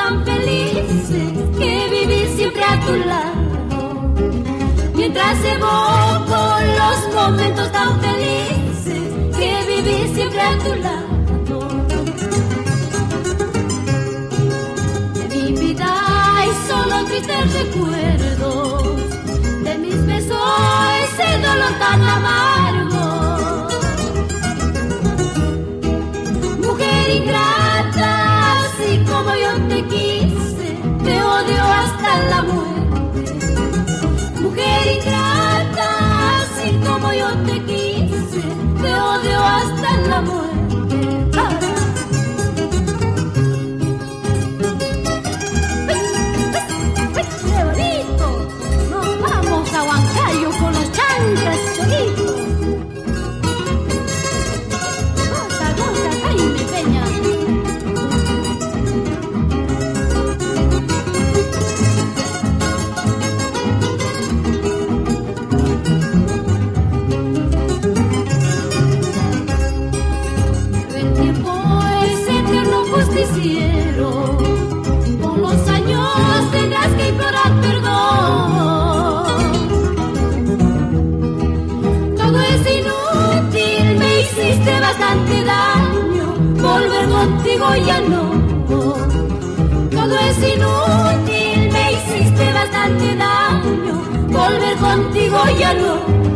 tan felices que viví siempre a tu lado. Mientras evoco los momentos tan felices que viví siempre a tu lado. De mi vida hay solo tristes recuerdos, de mis besos ese dolor tan amargo. Mujer ingrata, así como yo te quise, te odio hasta la muerte. Mujer ingrata, así como yo te quise, te odio hasta la muerte. ¡Qué bonito! Nos vamos a Huancayo con los chancas choritos. Goza, goza, Jaime Peña. El tiempo es eterno justiciero, con los años tendrás que implorar perdón. Todo es inútil, me hiciste bastante daño, volver contigo ya no. Todo es inútil, me hiciste bastante daño, volver contigo ya no.